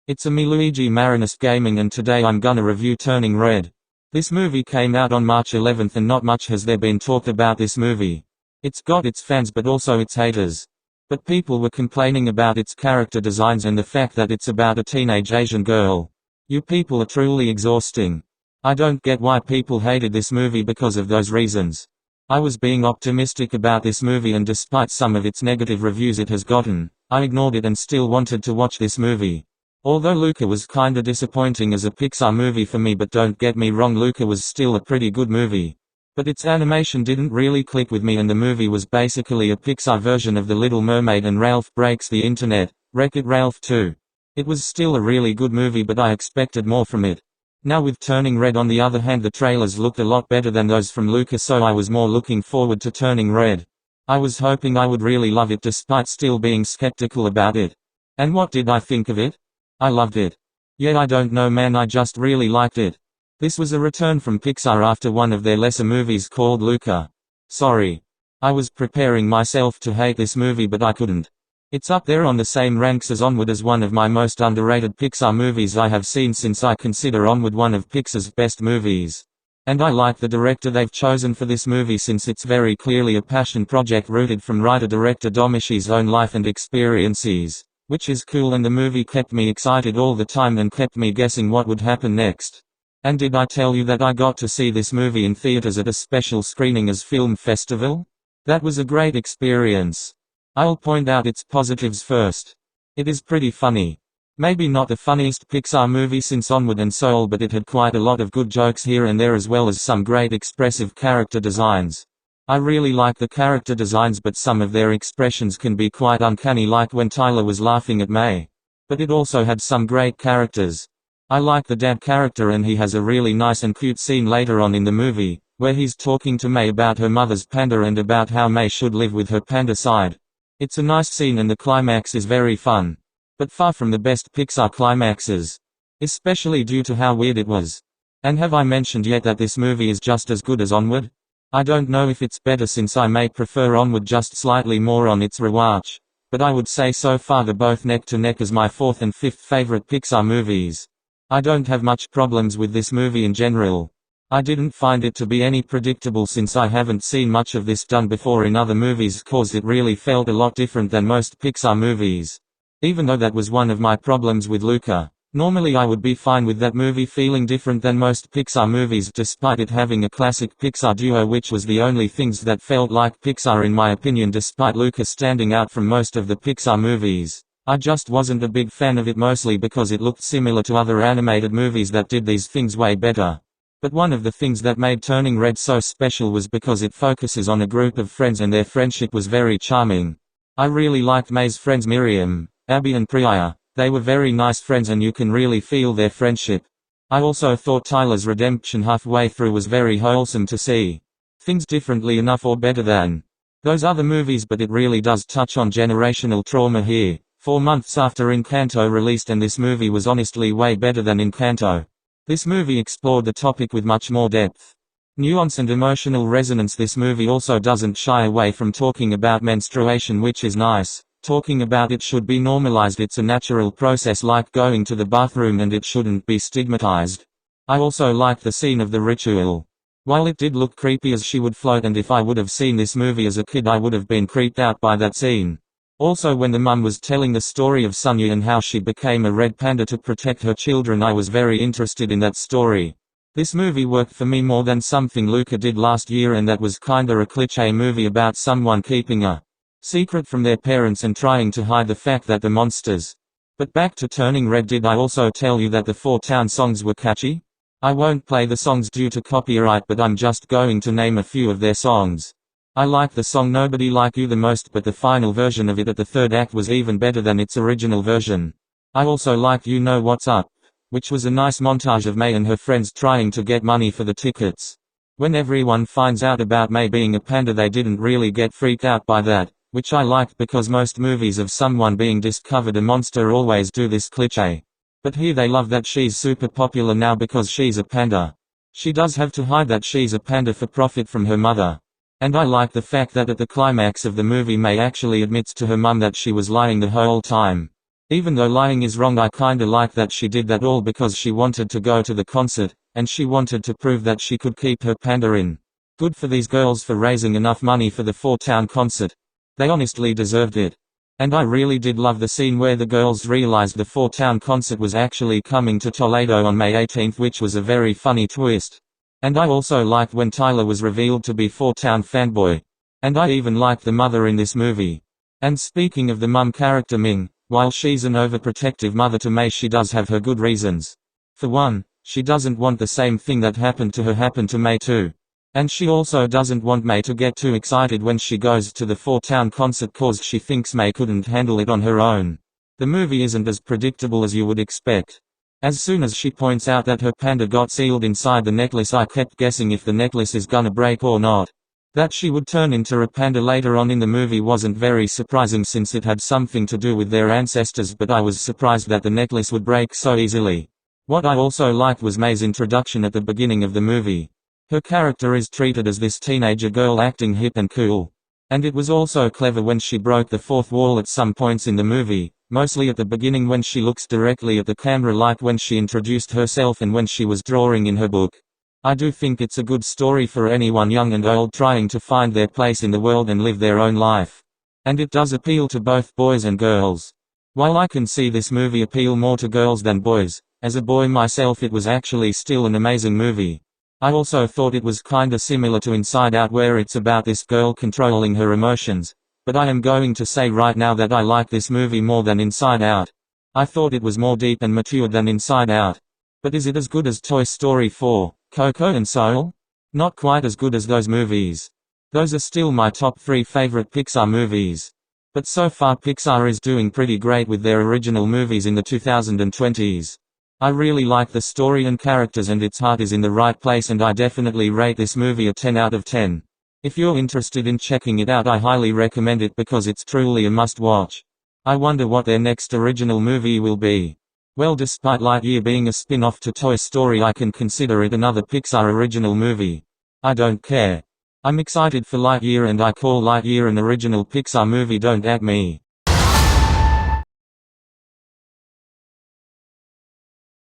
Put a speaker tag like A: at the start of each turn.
A: It's a me Luigi Marinus Gaming, and today I'm gonna review Turning Red. This movie came out on March 11th and not much has there been talked about this movie. It's got its fans but also its haters. But people were complaining about its character designs and the fact that it's about a teenage Asian girl. You people are truly exhausting. I don't get why people hated this movie because of those reasons. I was being optimistic about this movie, and despite some of its negative reviews it has gotten, I ignored it and still wanted to watch this movie. Although Luca was kinda disappointing as a Pixar movie for me, but don't get me wrong, Luca was still a pretty good movie. But its animation didn't really click with me, and the movie was basically a Pixar version of The Little Mermaid and Ralph Breaks the Internet, Wreck-It Ralph 2. It was still a really good movie, but I expected more from it. Now with Turning Red on the other hand, the trailers looked a lot better than those from Luca, so I was more looking forward to Turning Red. I was hoping I would really love it despite still being skeptical about it. And what did I think of it? I loved it. Yeah, I don't know man, I just really liked it. This was a return from Pixar after one of their lesser movies called Luca. Sorry. I was preparing myself to hate this movie but I couldn't. It's up there on the same ranks as Onward as one of my most underrated Pixar movies I have seen, since I consider Onward one of Pixar's best movies. And I like the director they've chosen for this movie, since it's very clearly a passion project rooted from writer-director Domishi's own life and experiences. Which is cool, and the movie kept me excited all the time and kept me guessing what would happen next. And did I tell you that I got to see this movie in theaters at a special screening as film festival? That was a great experience. I'll point out its positives first. It is pretty funny. Maybe not the funniest Pixar movie since Onward and Soul, but it had quite a lot of good jokes here and there, as well as some great expressive character designs. I really like the character designs, but some of their expressions can be quite uncanny, like when Tyler was laughing at May. But it also had some great characters. I like the dad character, and he has a really nice and cute scene later on in the movie, where he's talking to May about her mother's panda and about how May should live with her panda side. It's a nice scene and the climax is very fun. But far from the best Pixar climaxes. Especially due to how weird it was. And have I mentioned yet that this movie is just as good as Onward? I don't know if it's better, since I may prefer Onward just slightly more on its rewatch, but I would say so far they're both neck to neck as my fourth and fifth favorite Pixar movies. I don't have much problems with this movie in general. I didn't find it to be any predictable, since I haven't seen much of this done before in other movies, cause it really felt a lot different than most Pixar movies. Even though that was one of my problems with Luca. Normally I would be fine with that movie feeling different than most Pixar movies, despite it having a classic Pixar duo, which was the only things that felt like Pixar in my opinion, despite Luca standing out from most of the Pixar movies. I just wasn't a big fan of it, mostly because it looked similar to other animated movies that did these things way better. But one of the things that made Turning Red so special was because it focuses on a group of friends, and their friendship was very charming. I really liked May's friends Miriam, Abby and Priya. They were very nice friends and you can really feel their friendship. I also thought Tyler's redemption halfway through was very wholesome to see things differently enough or better than those other movies, but it really does touch on generational trauma here. 4 months after Encanto released, and this movie was honestly way better than Encanto. This movie explored the topic with much more depth, nuance and emotional resonance. This movie also doesn't shy away from talking about menstruation, which is nice. Talking about it should be normalized. It's a natural process like going to the bathroom, and it shouldn't be stigmatized. I also liked the scene of the ritual. While it did look creepy as she would float, and if I would have seen this movie as a kid I would have been creeped out by that scene. Also when the mum was telling the story of Sonia and how she became a red panda to protect her children, I was very interested in that story. This movie worked for me more than something Luca did last year, and that was kinda a cliché movie about someone keeping a secret from their parents and trying to hide the fact that they're monsters. But back to Turning Red, did I also tell you that the 4 town songs were catchy? I won't play the songs due to copyright, but I'm just going to name a few of their songs. I like the song Nobody Like You the most, but the final version of it at the third act was even better than its original version. I also liked You Know What's Up, which was a nice montage of May and her friends trying to get money for the tickets. When everyone finds out about May being a panda, they didn't really get freaked out by that, which I liked, because most movies of someone being discovered a monster always do this cliché. But here they love that she's super popular now because she's a panda. She does have to hide that she's a panda for profit from her mother. And I like the fact that at the climax of the movie May actually admits to her mum that she was lying the whole time. Even though lying is wrong, I kinda like that she did that all because she wanted to go to the concert, and she wanted to prove that she could keep her panda in. Good for these girls for raising enough money for the four-town concert. They honestly deserved it. And I really did love the scene where the girls realized the four-town concert was actually coming to Toledo on May 18th, which was a very funny twist. And I also liked when Tyler was revealed to be four-town fanboy. And I even liked the mother in this movie. And speaking of the mum character Ming, while she's an overprotective mother to Mei, she does have her good reasons. For one, she doesn't want the same thing that happened to her happen to Mei too. And she also doesn't want Mei to get too excited when she goes to the four-town concert cause she thinks Mei couldn't handle it on her own. The movie isn't as predictable as you would expect. As soon as she points out that her panda got sealed inside the necklace, I kept guessing if the necklace is gonna break or not. That she would turn into a panda later on in the movie wasn't very surprising since it had something to do with their ancestors, but I was surprised that the necklace would break so easily. What I also liked was Mei's introduction at the beginning of the movie. Her character is treated as this teenager girl acting hip and cool. And it was also clever when she broke the fourth wall at some points in the movie, mostly at the beginning when she looks directly at the camera, like when she introduced herself and when she was drawing in her book. I do think it's a good story for anyone young and old trying to find their place in the world and live their own life. And it does appeal to both boys and girls. While I can see this movie appeal more to girls than boys, as a boy myself it was actually still an amazing movie. I also thought it was kinda similar to Inside Out, where it's about this girl controlling her emotions, but I am going to say right now that I like this movie more than Inside Out. I thought it was more deep and mature than Inside Out. But is it as good as Toy Story 4, Coco and Soul? Not quite as good as those movies. Those are still my top 3 favorite Pixar movies. But so far Pixar is doing pretty great with their original movies in the 2020s. I really like the story and characters, and its heart is in the right place, and I definitely rate this movie a 10 out of 10. If you're interested in checking it out, I highly recommend it because it's truly a must-watch. I wonder what their next original movie will be. Well, despite Lightyear being a spin-off to Toy Story, I can consider it another Pixar original movie. I don't care. I'm excited for Lightyear, and I call Lightyear an original Pixar movie, don't at me.